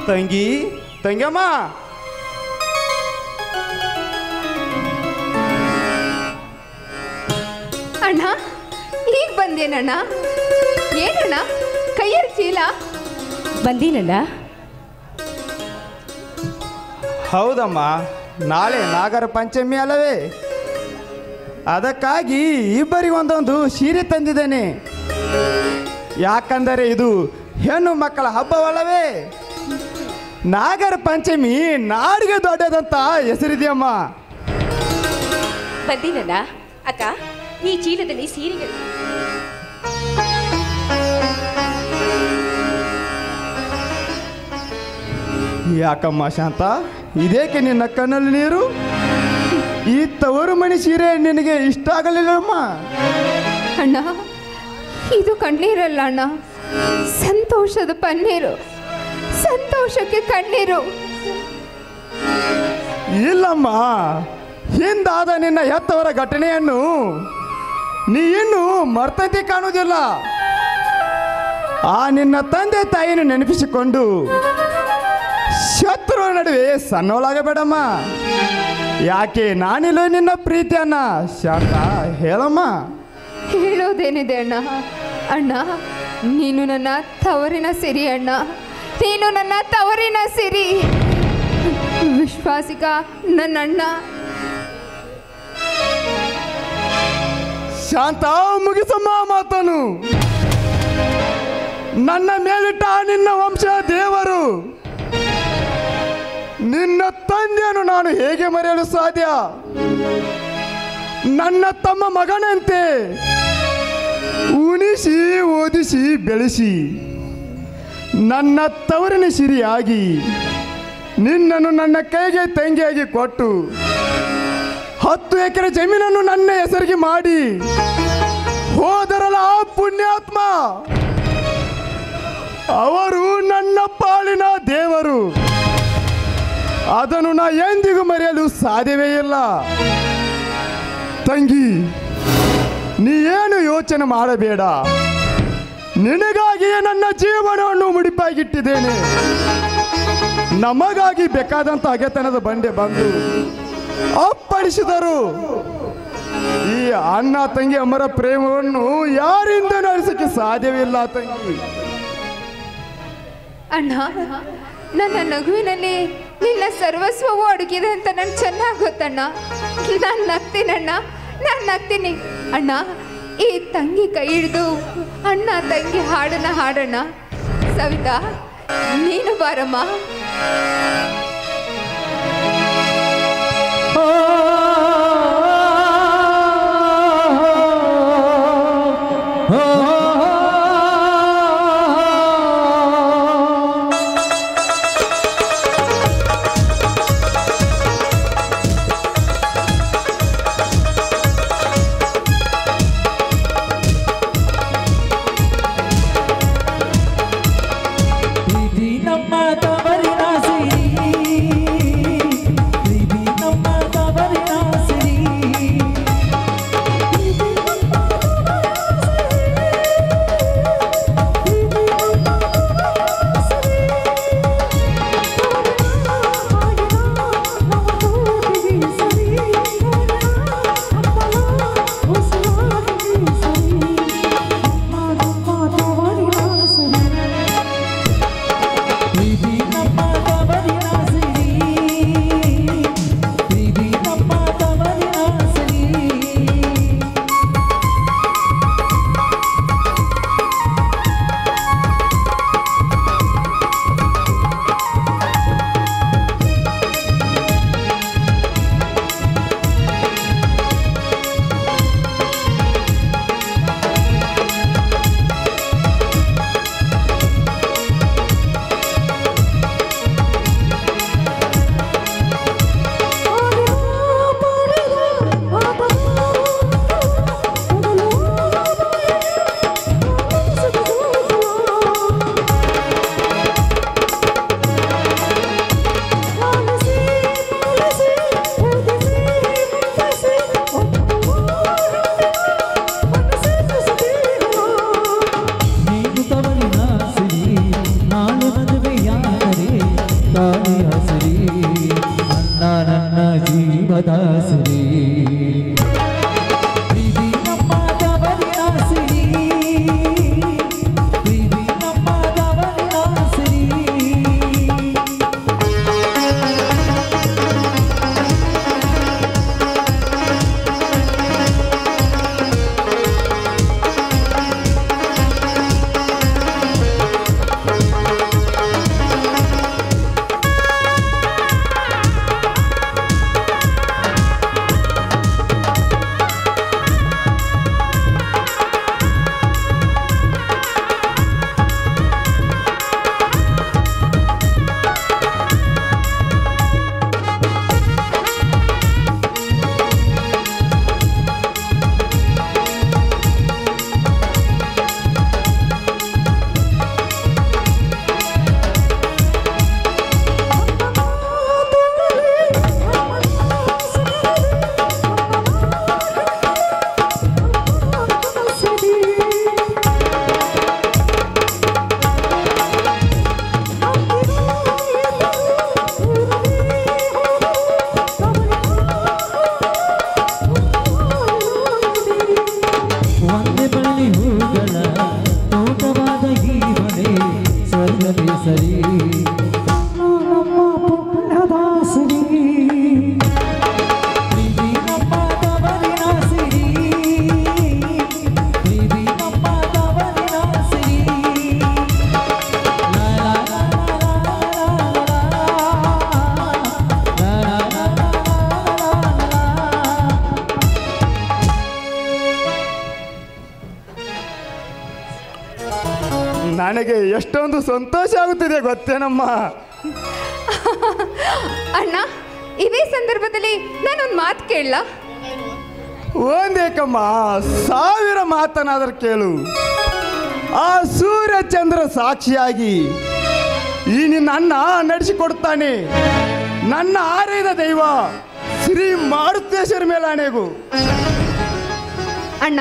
ತಂಗಿ ತಂಗಮ್ಮ ಅಣ್ಣ ಈಗ ಬಂದೇನಣ್ಣ ಏನಣ್ಣ ಕೈಯಲ್ಲಿ ಚೀಲ ಬಂದೀನಣ್ಣ ಹೌದಮ್ಮ ನಾಳೆ ನಾಗರ ಪಂಚಮಿ ಅಲ್ಲವೇ ಅದಕ್ಕಾಗಿ ಇಬ್ಬರಿಗೆ ಒಂದೊಂದು ಸೀರೆ ತಂದಿದ್ದೇನೆ ಯಾಕಂದರೆ ಇದು ಹೆಣ್ಣು ಮಕ್ಕಳ ಹಬ್ಬವಲ್ಲವೇ ನಾಗರ ಪಂಚಮಿ ನಾಡಿಗೆ ದೊಡ್ಡದಂತ ಹೆಸರಿದೆಯಮ್ಮ ಬಂದೀನಣ್ಣ ಅಕ್ಕ ಈ ಚೀಲದಲ್ಲಿ ಸೀರೆಗಳು ಯಾಕಮ್ಮ ಶಾಂತ ಇದೇಕೆ ನಿನ್ನ ಕಣ್ಣಲ್ಲಿ ನೀರು ಈ ತವರು ಮಣಿ ಸೀರೆ ನಿನಗೆ ಇಷ್ಟ ಆಗಲಿಲ್ಲಮ್ಮ ಅಣ್ಣ ಇದು ಕಣ್ಣೀರಲ್ಲ ಅಣ್ಣ ಸಂತೋಷದ ಪನ್ನೀರು ಸಂತೋಷಕ್ಕೆ ಕಣ್ಣೀರು ಇಲ್ಲಮ್ಮ ಹಿಂದಾದ ನಿನ್ನ ಹೆತ್ತವರ ಘಟನೆಯನ್ನು ನೀ ಇನ್ನೂ ಮರ್ತಂತೆ ಕಾಣುವುದಿಲ್ಲ ಆ ನಿನ್ನ ತಂದೆ ತಾಯಿಯನ್ನು ನೆನಪಿಸಿಕೊಂಡು ಶತ್ರು ನಡುವೆ ಸಣ್ಣವಳಾಗಬೇಡಮ್ಮ ಯಾಕೆ ನಾನಿಲ್ಲ ನಿನ್ನ ಪ್ರೀತಿಯನ್ನ ಶಾಂತ ಹೇಳಮ್ಮ ಹೇಳೋದೇನಿದೆ ಅಣ್ಣ ಅಣ್ಣ ನೀನು ನನ್ನ ತವರಿನ ಸಿರಿ ಅಣ್ಣ ನೀನು ನನ್ನ ತವರಿನ ಸಿರಿ ವಿಶ್ವಾಸಿಕ ನನ್ನ ಅಣ್ಣ ಶಾಂತ ಮುಗಿಸಮ್ಮ ಮಾತನು ನನ್ನ ಮೇಲಿಟ್ಟ ನಿನ್ನ ವಂಶ ದೇವರು ನಿನ್ನ ತಂದೆಯನ್ನು ನಾನು ಹೇಗೆ ಮರೆಯಲು ಸಾಧ್ಯ ನನ್ನ ತಮ್ಮ ಮಗನಂತೆ ಉಣಿಸಿ ಓದಿಸಿ ಬೆಳೆಸಿ ನನ್ನ ತವರಿನ ಸಿರಿಯಾಗಿ ನಿನ್ನನ್ನು ನನ್ನ ಕೈಗೆ ತಂಗಿಯಾಗಿ ಕೊಟ್ಟು 10 ಎಕರೆ ಜಮೀನನ್ನು ನನ್ನ ಹೆಸರಿಗೆ ಮಾಡಿ ಹೋದರಲ್ಲ ಆ ಪುಣ್ಯಾತ್ಮ ಅವರು ನನ್ನ ಪಾಲಿನ ದೇವರು ಅದನ್ನು ನಾ ಎಂದಿಗೂ ಮರೆಯಲು ಸಾಧ್ಯವೇ ಇಲ್ಲ ತಂಗಿ ನೀ ಏನು ಯೋಚನೆ ಮಾಡಬೇಡ ನಿನಗಾಗಿಯೇ ನನ್ನ ಜೀವನವನ್ನು ಮುಡಿಪಾಗಿಟ್ಟಿದ್ದೇನೆ ನಮಗಾಗಿ ಬೇಕಾದಂಥ ಅಗೆತನದ ಬಂಡೆ ಬಂದು ಅಪ್ಪಳಿಸಿದರು ಈ ಅಣ್ಣ ತಂಗಿ ಅಮರ ಪ್ರೇಮವನ್ನು ಯಾರಿಂದ ನಡೆಸಕ್ಕೆ ಸಾಧ್ಯವಿಲ್ಲ ತಂಗಿ ಅಣ್ಣ ನನ್ನ ನಗುವಿನಲ್ಲಿ ನಿನ್ನ ಸರ್ವಸ್ವವೂ ಅಡಗಿದೆ ಅಂತ ನನ್ಗೆ ಚೆನ್ನಾಗಿ ಗೊತ್ತಣ್ಣ ನಾನು ನಗ್ತೀನಣ್ಣ ನಾನು ನಗ್ತೀನಿ ಅಣ್ಣ ಈ ತಂಗಿ ಕೈ ಹಿಡಿದು ಅಣ್ಣ ತಂಗಿ ಹಾಡನ್ನ ಹಾಡೋಣ ಸವಿತಾ ನೀನು ಬಾರಮ್ಮ ತಾಯಿಯ ಸಿರಿ ಅನ್ನ ನನ್ನ ಜೀವದ ಸಿರಿ ಪ್ರೀತಿ ನಮ್ಮ ತವರಿನ ಸಿರಿ ಪ್ರೀತಿ ನಮ್ಮ ತವರಿನ ಸಿರಿ ನನಗೆ ಎಷ್ಟೊಂದು ಸಂತೋಷ ಆಗುತ್ತಿದೆ ಗೊತ್ತೇನಮ್ಮ. ಅಣ್ಣ, ಇದೇ ಸಂದರ್ಭದಲ್ಲಿ ನಾನೊಂದು ಮಾತು ಕೇಳಲ್ಲ? ಒಂದೇಕಮ್ಮ, 1000 ಮಾತನಾದರೂ ಕೇಳು. ಆ ಸೂರ್ಯ ಚಂದ್ರ ಸಾಕ್ಷಿಯಾಗಿ ಈ ನಿನ್ನ ಅಣ್ಣ ನಡೆಸಿಕೊಡ್ತಾನೆ. ನನ್ನ ಆರೈದ ದೈವ ಶ್ರೀ ಮಾರುತೇಶ್ವರ ಮೇಲೆ ಆಣೆಗೂ. ಅಣ್ಣ,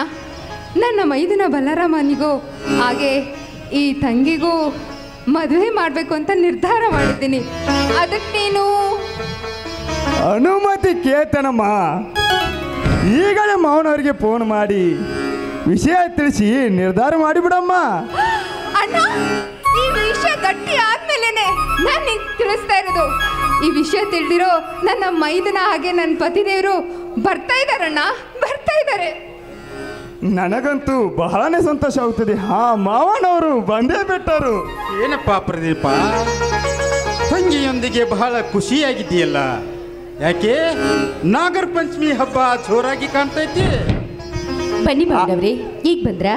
ನನ್ನ ಮೈದುನ ಬಲರಾಮನಿಗೂ ಹಾಗೆ ಈ ತಂಗಿಗೂ ಮದುವೆ ಮಾಡಬೇಕು ಅಂತ ನಿರ್ಧಾರ ಮಾಡಿದ್ದೀನಿ. ಅದಕ್ಕೆ ನೀನು ಅನುಮತಿ ಕೇಳ್ತೇನಮ್ಮ. ಈಗಲೇ ಮಾವನವರಿಗೆ ಫೋನ್ ಮಾಡಿ ವಿಷಯ ತಿಳಿಸಿ ನಿರ್ಧಾರ ಮಾಡಿಬಿಡಮ್ಮ. ಅಣ್ಣ, ಈ ವಿಷಯ ಗಟ್ಟಿ ಆದ್ಮೇಲೆನೆ ನಾನು ನಿಂಗೆ ತಿಳಿಸ್ತಾ ಇರೋದು. ಈ ವಿಷಯ ತಿಳಿದಿರೋ ನನ್ನ ಮೈದನ ಹಾಗೆ ನನ್ನ ಪತಿದೇವರು ಬರ್ತಾ ಇದ್ದಾರಣ್ಣ, ಬರ್ತಾ ಇದ್ದಾರೆ. ನನಗಂತೂ ಬಹಳನೇ ಸಂತೋಷ ಆಗುತ್ತದೆ. ಹಾ, ಮಾವನವರು ಬಂದೇ ಬಿಟ್ಟರು. ಏನಪ್ಪ ಪ್ರದೀಪ, ತಂಗಿಯೊಂದಿಗೆ ಬಹಳ ಖುಷಿಯಾಗಿದೆಯಲ್ಲ? ಯಾಕೆ ನಾಗರ ಪಂಚಮಿ ಹಬ್ಬ ಜೋರಾಗಿ ಕಾಣ್ತೈತಿ? ಬನ್ನಿ ಮಾವನವ್ರೆ, ಈಗ ಬಂದ್ರಾ?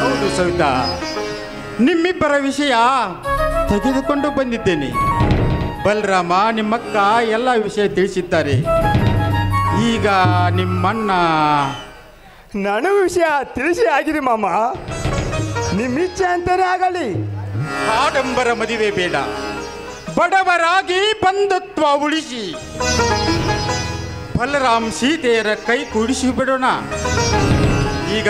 ಹೌದು ಸವಿತಾ, ನಿಮ್ಮಿಬ್ಬರ ವಿಷಯ ತೆಗೆದುಕೊಂಡು ಬಂದಿದ್ದೇನೆ. ಬಲರಾಮ ನಿಮ್ಮಕ್ಕ ಎಲ್ಲ ವಿಷಯ ತಿಳಿಸಿದ್ದಾರೆ. ಈಗ ನಿಮ್ಮಣ್ಣ ನನಗೂ ವಿಷಯ ತಿಳಿಸಿ ಆಗಿದೆ ಮಾಮ. ನಿಮ್ಮ ಇಚ್ಛೆ ಅಂತಾನೆ ಆಗಲಿ. ಆಡಂಬರ ಮದುವೆ ಬೇಡ, ಬಡವರಾಗಿ ಬಂಧುತ್ವ ಉಳಿಸಿ ಬಲರಾಮ್ ಸೀತೆಯರ ಕೈ ಕೂಡಿಸಿ ಬಿಡೋಣ. ಈಗ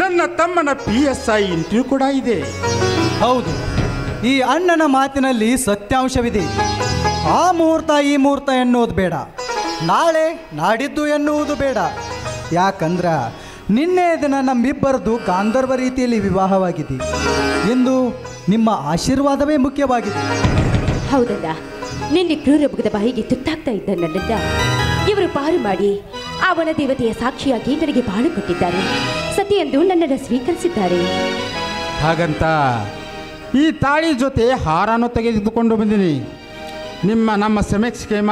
ನನ್ನ ತಮ್ಮನ PSI ಇಂಟರ್ವ್ಯೂ ಕೂಡ ಇದೆ. ಹೌದು, ಈ ಅಣ್ಣನ ಮಾತಿನಲ್ಲಿ ಸತ್ಯಾಂಶವಿದೆ. ಆ ಮುಹೂರ್ತ ಈ ಮುಹೂರ್ತ ಎನ್ನುವುದು ಬೇಡ, ನಾಳೆ ನಾಡಿದ್ದು ಎನ್ನುವುದು ಬೇಡ. ಯಾಕಂದ್ರ ನಿನ್ನೆ ದಿನ ನಮ್ಮಿಬ್ಬರದು ಗಾಂಧರ್ವ ರೀತಿಯಲ್ಲಿ ವಿವಾಹವಾಗಿದೆ. ಇಂದು ನಿಮ್ಮ ಆಶೀರ್ವಾದವೇ ಮುಖ್ಯವಾಗಿದೆ. ಹೌದಲ್ಲ, ನಿನ್ನೆ ಕ್ರೂರ ಮುಗದ ಬಾಯಿಗೆ ತುತ್ತಾಗ್ತಾ ಇದ್ದ ನನ್ನಿಂದ ಇವರು ಪಾರು ಮಾಡಿ ಆ ವನ ದೇವತೆಯ ಸಾಕ್ಷಿಯಾಗಿ ನನಗೆ ಬಾಳು ಕೊಟ್ಟಿದ್ದಾರೆ. ಸತಿಯೆಂದು ನನ್ನನ್ನು ಸ್ವೀಕರಿಸಿದ್ದಾರೆ. ಹಾಗಂತ ಈ ತಾಳಿ ಜೊತೆ ಹಾರನೂ ತೆಗೆದುಕೊಂಡು ಬಂದಿನಿ. ನಮ್ಮ ಸಮೀಕ್ಷೆಮ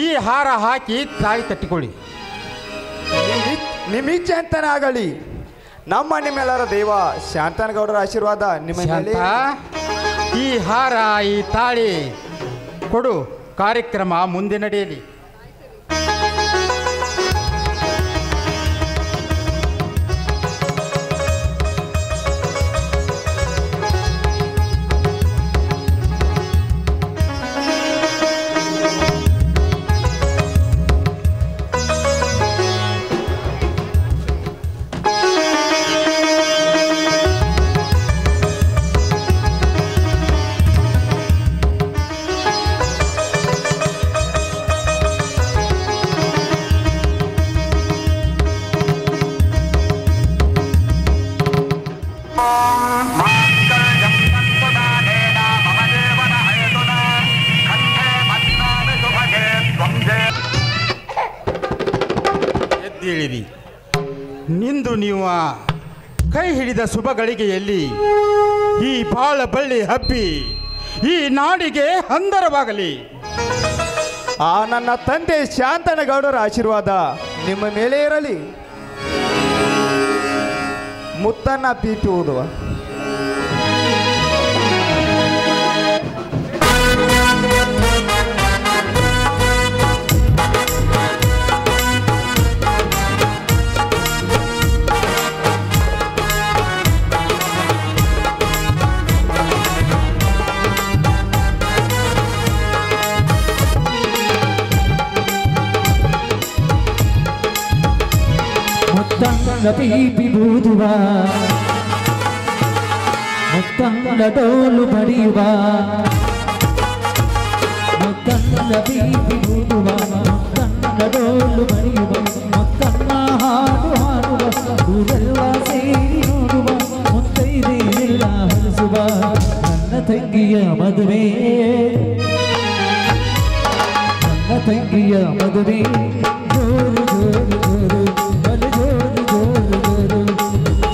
ಈ ಹಾರ ಹಾಕಿ ತಾಳಿ ತಟ್ಟಿಕೊಳ್ಳಿ. ನಿಮ್ಮ ಇಚ್ಛೆ ಅಂತಾನೆ ಆಗಲಿ. ನಿಮ್ಮೆಲ್ಲರ ದೈವ ಶಾಂತನಗೌಡರ ಆಶೀರ್ವಾದ ನಿಮ್ಮ ಮೇಲೆ. ಈ ಹಾರ ಈ ತಾಳಿ ಕೊಡು, ಕಾರ್ಯಕ್ರಮ ಮುಂದೆ ನಡೆಯಲಿ. ಕೇಳಿರಿ. ನಿಂದು ನೀವು ಕೈ ಹಿಡಿದ ಶುಭ ಗಳಿಗೆಯಲ್ಲಿ ಈ ಬಾಳ ಬಳ್ಳಿ ಹಬ್ಬಿ ಈ ನಾಡಿಗೆ ಹಂದರವಾಗಲಿ. ಆ ನನ್ನ ತಂದೆ ಶಾಂತನಗೌಡರ ಆಶೀರ್ವಾದ ನಿಮ್ಮ ಮೇಲೆ ಇರಲಿ. ಮುತ್ತನ್ನ ಪೀಪಿ ಊದುವ. ಮುತ್ತಂಗ ಪೀಪಿ ಬೂದುವ, ಮುತ್ತಂಗ ಡೋಲು ಬಡಿಯುವ, ಮುತ್ತಂಗ ಪೀಪಿ ಬೂದುವ, ಮುತ್ತಂಗ ಡೋಲು ಬಡಿಯುವ, ಮುತ್ತನ್ನ ಹಾಡು ಹಾಡುವ, ಊರೆಲ್ಲ ಸೇರಿ ನೋಡುವ, ಮುತ್ತೈದೆಯೆಲ್ಲ ಹರಿಸುವ ನನ್ನ ತಂಗಿಯ ಮದುವೆ, ನನ್ನ ತಂಗಿಯ ಮದುವೆ ಜೋರು ಜೋರು ಜೋರು ಬಲು ಜೋರು ಜೋರು ಜೋರು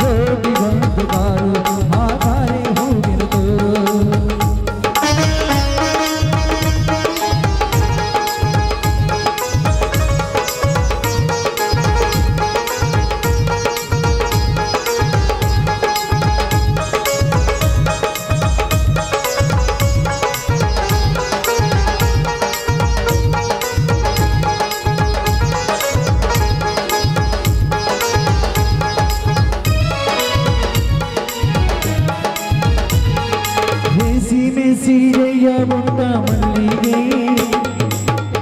ಜೋಡಿ ಬಂದು ಬಾರು ಆ ತಾರೆ ಹೂವಿನ ತೋರು. ಸೀರೆಯ ಮುಂದ ಮಲ್ಲಿಗೆ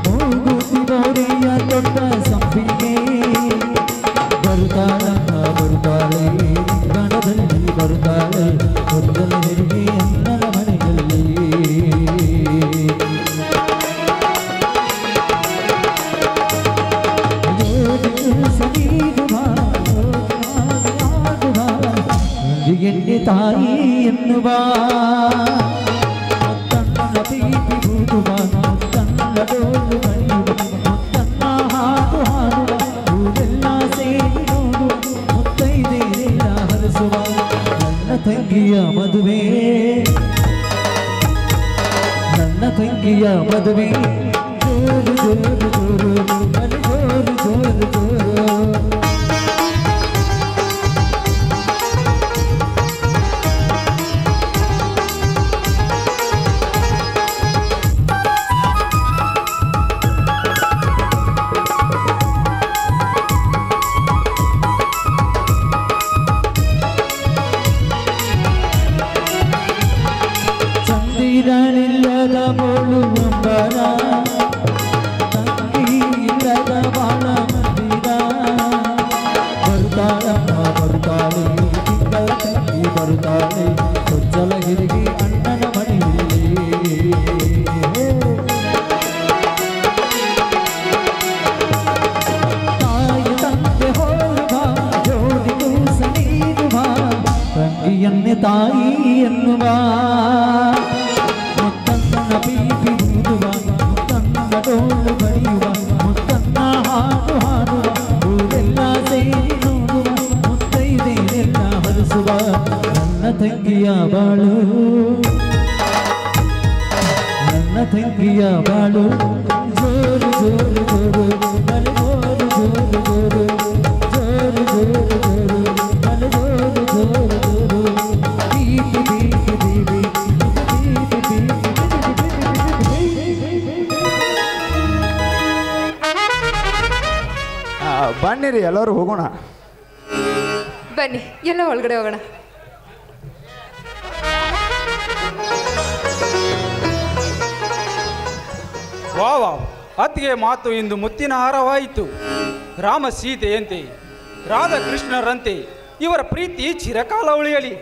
ಮೂಗುತಿ ಗೌರಿಯ ದೊಡ್ಡ ಸಂಪಿಗೆ ಬರುತ್ತಾಳಮ್ಮ ಬರುತ್ತಾಳೆ ಗಣದಲ್ಲಿ ಬರುತ್ತಾಳೆ ಮೊದಲ ಹೆರಿಗೆ ಅಣ್ಣನ ಮನೆಯಲ್ಲಿ. ಎಣ್ಣೆ ತಾಯಿ ಎನ್ನುವ ಮುತ್ತನ್ನ ಪೀಪಿ ಬೂದುವ, ಮುತ್ತನ್ನ ಡೋಲು ಬಡಿಯುವ, ಮುತ್ತನ್ನ ಹಾಡು ಹಾಡುವ, ಊರೆಲ್ಲ ಸೇರಿ ನೋಡುವ, ಮುತ್ತೈದೆಯೆಲ್ಲ ಹರಿಸುವ ನನ್ನ ತಂಗಿಯ ಮದುವೆ, ನನ್ನ ತಂಗಿಯ ಮದುವೆ ಜೋರು ಜೋರು ಜೋರು ಬಲು ಜೋರು ಜೋರು ಜೋರು. ಚಂದಿರನಿಲ್ಲದ ಬೋಳು ಅಂಬರ, ತಂಗಿ ಇಲ್ಲದ ಬಾಳ ಮಂದಿರ, ಬರುತ್ತಾಳಮ್ಮ ಬರುತ್ತಾಳೆ ತಿಂಗಳ ತಂಗಿ ಬರುತ್ತಾಳೆ ಕೊಚ್ಚಲ ಹಿರಿಗಿ ಅಣ್ಣನ ಮನೆಯಲ್ಲಿ. ತಾಯಿ ತಂದೆ ಹೋಲುವ ಜೋಡಿ ಕೂಸ ನೀಡುವ, ತಂಗಿಯನ್ನೇ ತಾಯಿ ಎನ್ನುವ, ಮುತ್ತನ್ನ ಪೀಪಿ ಬೂದುವ, ಮುತ್ತನ್ನ ಡೋಲು ಬಡಿಯುವ, ಮುತ್ತನ್ನ ಹಾಡು ಹಾಡುವ, ಊರೆಲ್ಲ ಸೇರಿ ನೋಡುವ, ಮುತ್ತೈದೆಯೆಲ್ಲ ಹರಿಸುವ ನನ್ನ ತಂಗಿಯ ಬಾಳು, ನನ್ನ ತಂಗಿಯ ಬಾಳು ಜೋರು ಜೋರು ಜೋರು ಬಲು ಜೋರು ಜೋರು ಜೋರು ಜೋರು ಜೋರು ಜೋರು ಬಲು ಜೋರು ಜೋರು ಜೋರು ಬೀಬಿ ಬೀಬಿ ಬೀಬಿ ಬೀಬಿ ಬೀಬಿ. ಬನ್ನಿರಿ ಎಲ್ಲರೂ ಹೋಗೋಣ. ಬನ್ನಿ ಎಲ್ಲ ಒಳಗಡೆ ಹೋಗೋಣ. ವಾವ, ಅತ್ತಿಗೆ ಮಾತು ಇಂದು ಮುತ್ತಿನ ಹಾರವಾಯಿತು. ರಾಮ ಸೀತೆಯಂತೆ ರಾಧಾಕೃಷ್ಣರಂತೆ ಇವರ ಪ್ರೀತಿ ಚಿರಕಾಲ ಉಳಿಯಲಿ.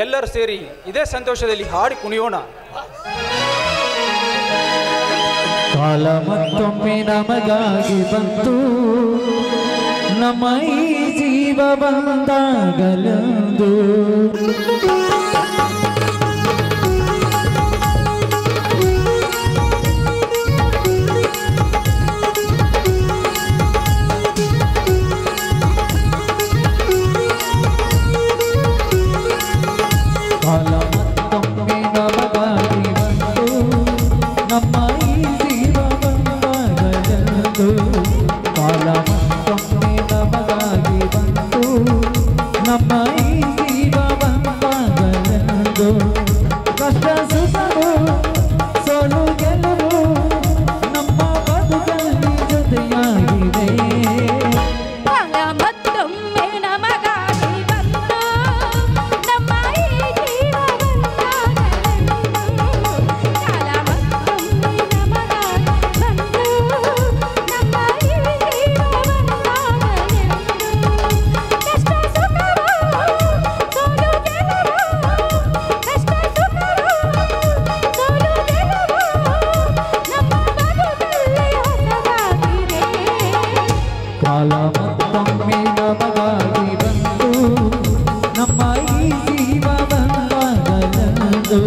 ಎಲ್ಲರೂ ಸೇರಿ ಇದೇ ಸಂತೋಷದಲ್ಲಿ ಹಾಡಿ ಕುಣಿಯೋಣ. ಕಾಲ ಮತ್ತೊಮ್ಮೆ ನಮಗಾಗಿ ಬಂತು, ನಮ್ಮ ಈ ಜೀವ ಬಂದಾಗಲಂದು ಸುಖವು ಸೋಲು ಗೆಲುವು ನಮ್ಮ ಬದುಕಲ್ಲಿ ಜೊತೆಯಾಗಿದೆ. ಕಾಲ ಮತ್ತೊಮ್ಮೆ ನಮಗಾಗಿ ಬಂತು ನಮ್ಮ ಈ ಜೀವ ಬಂದಾಗಲೆಂದು. ಕಾಲ ಮತ್ತೊಮ್ಮೆ ನಮಗಾಗಿ ಬಂತು ನಮ್ಮ ಈ ಜೀವ ಬಂದಾಗಲೆಂದು. ಕಷ್ಟ ಸುಖವು ಸೋಲು ಗೆಲುವು ಕಷ್ಟ ಸುಖವು ಸೋಲು ಗೆಲುವು ನಮ್ಮ ಬದುಕಲ್ಲಿ ಹೊಸದಾಗಿದೆ. ಕಾಲ ಮತ್ತೊಮ್ಮೆ ನಮಗಾಗಿ ಬಂತು ನಮ್ಮ ಈ ಜೀವ ಬಂದಾಗಲೆಂದು.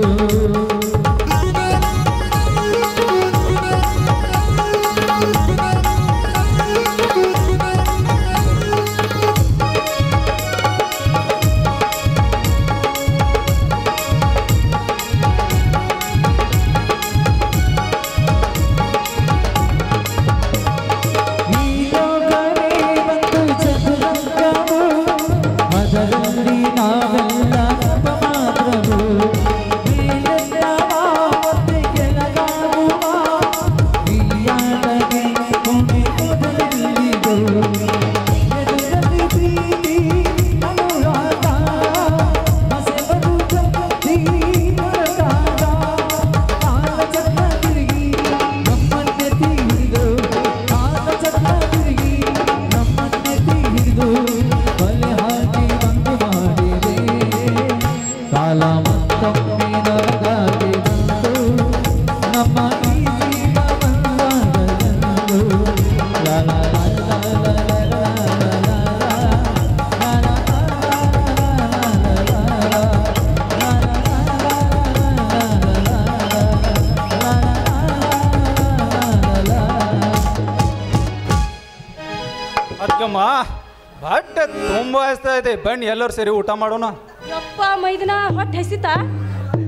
ಈ ಲೋಕವೇ ಬಂತು ಚದುರಂಗವು, ಅದರಲ್ಲಿ ನಾವೆಲ್ಲ ಅಪಮಾತ್ರವು. ಮೇಲೆಲ್ಲವ ಮತ್ತೆ ಕೆಳಗಾಗುವ ಈ ಆಟಗೆ ಕೊನೆ ಮೊದಲೆಲ್ಲಿದು. ಎದುರಲ್ಲಿ ಪ್ರೀತಿ ಅನುರಾಗ, ಹಸೆಬರು ಜಗತ್ತಿ ಹೊರಟಾಗ. ಕಾಲ ಚಕ್ರ ತಿರುಗಿ ನಮ್ಮನ್ನೇ ತೀರಿದು, ಕಾಲ ಚಕ್ರ ತಿರುಗಿ ನಮ್ಮನ್ನೇ ತೀರಿದು, ಬಲೆ ಹಾಕಿ ಬಂದು ಮಾಡಿದೆ. ಕಾಲ ಮತ್ತೊಮ್ಮೆ ನಮಗಾಗಿ ಬಂತು ನಮ್ಮ ಈ ಜೀವ ಬಂದಾಗಲೆಂದು. ಲಾ ಲಾ ಲಾ ಲಾ ಲಾ ಲಾ ಲಾ ಲಾ ಲಾ ಲಾ ಅದಕ್ಕಮ್ಮ ಬಟ್ಟೆ ತುಂಬ ಹಸ್ತಾ ಇದೆ. ಬನ್ನಿ ಎಲ್ಲರೂ ಸೇರಿ ಊಟ ಮಾಡೋಣ. ಯಪ್ಪ ಮೈದನ ಹೊಟ್ಟೆ ಹಸಿತಾ?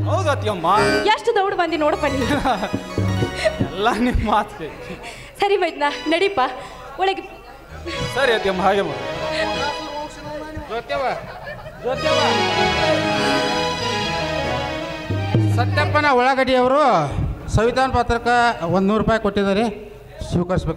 ಹೌದು ಅತ್ತಿಯಮ್ಮ, ಎಷ್ಟು ದೌಡ್ ಬಂದಿ ನೋಡಪ್ಪ ನೀನು. ಎಲ್ಲ ನಿಮ್ಮ ಮಾತಿಗೆ. ಸರಿ ಮೈದನ ನಡೀಪ ಒಳಗೆ. ಸರಿ ಅತ್ತಿಯಮ್ಮ, ಹಾಗೆ ಮಾಡು. ಸತ್ಯಪ್ಪನ ಒಳಗಡಿಯವರು ಸಂವಿಧಾನ ಪತ್ರಕ್ಕೆ 100 ರೂಪಾಯಿ ಕೊಟ್ಟಿದ್ದಾರೆ, ಸ್ವೀಕರಿಸ್ಬೇಕು.